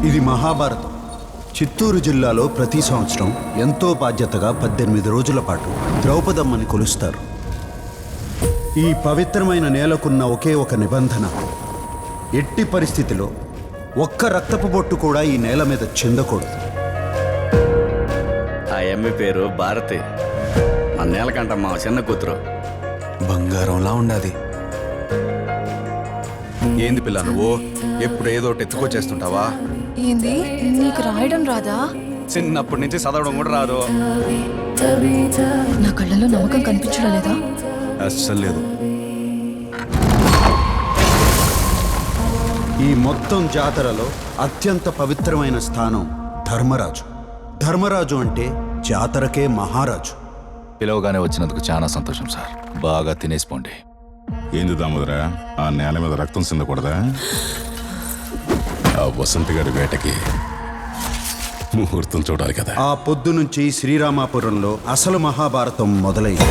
ఇది మహాభారతం. చిత్తూరు జిల్లాలో ప్రతి సంవత్సరం ఎంతో బాధ్యతగా 18 రోజుల పాటు ద్రౌపదమ్మని కొలుస్తారు. ఈ పవిత్రమైన నేలకున్న ఒకే ఒక నిబంధన, ఎట్టి పరిస్థితిలో ఒక్క రక్తపు బొట్టు కూడా ఈ నేల మీద చిందకూడదు. ఆ అమ్మి పేరు భారతి. ఆ నేలకంట మా చిన్న కూతురు. బంగారంలా ఉండాది. ఏంది పిల్ల నువ్వు ఎప్పుడు ఏదో ఒకటి ఎత్తుకొచ్చేస్తుంటావా? ఏంది, నీకు రాయడం రాదా? చిన్నప్పటి నుంచి చదవడం కూడా రాదు. నా కళ్ళలో నమ్మకం కనిపించడం లేదా? అస్సలు లేదు. ఈ మొత్తం జాతరలో అత్యంత పవిత్రమైన స్థానం ధర్మరాజు. ధర్మరాజు అంటే జాతరకే మహారాజు. పిలవగానే వచ్చినందుకు చాలా సంతోషం సార్. బాగా తినేసిపోండి. ఏంది దామోదరా, ఆ నేల మీద రక్తం చిందకూడదా? ఆ వసంత్ గారి వేటకి ముహూర్తం చూడాలి కదా. ఆ పొద్దు నుంచి శ్రీరామాపురంలో అసలు మహాభారతం మొదలైంది.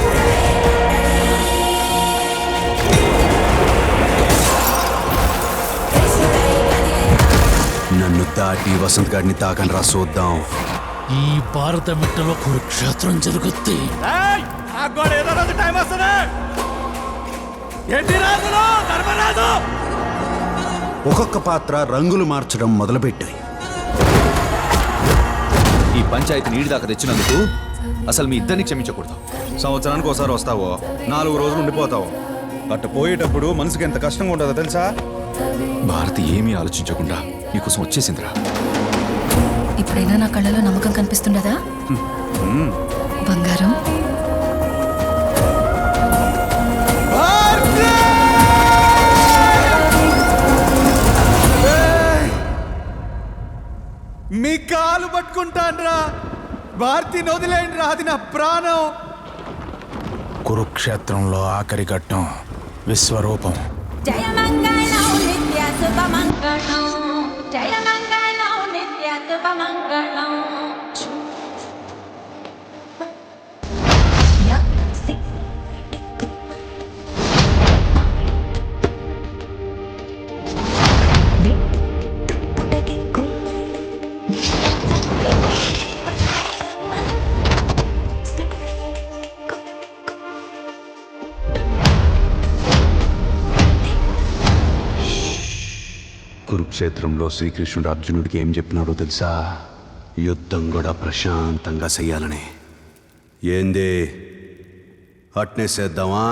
నన్ను దాటి వసంత్ గారిని తాకని రా చూద్దాం. ఈ భారత మిట్టలో కురుక్షేత్రం జరుగుద్ది. ఒక్కొక్క పాత్ర రంగులు మార్చడం మొదలుపెట్టాయి. ఈ పంచాయతీ నీటి దాకా తెచ్చినందుకు అసలు మీ ఇద్దరిని క్షమించకూడదు. సంవత్సరానికి ఒకసారి వస్తావో, 4 రోజులు ఉండిపోతావు. అట్ట పోయేటప్పుడు మనసుకి ఎంత కష్టంగా ఉంటుందో తెలుసా? భారతి ఏమీ ఆలోచించకుండా నీకోసం వచ్చేసిందిరా. ఇప్పుడైనా నా కళ్ళలో నమ్మకం కనిపిస్తుండదా బంగారం? మీ కాలు పట్టుకుంటాన్రా. భారతి వదిలేండి రా, అది నా ప్రాణం. కురుక్షేత్రంలో ఆఖరి ఘట్టం విశ్వరూపం. జయ మంగళం నిత్య శుభ మంగళం, జయ మంగళం నిత్య శుభ మంగళం. కురుక్షేత్రంలో శ్రీకృష్ణుడు అర్జునుడికి ఏం చెప్పినాడో తెలుసా? యుద్ధం కూడా ప్రశాంతంగా చెయ్యాలని. ఏంది, అట్నే చేద్దామా?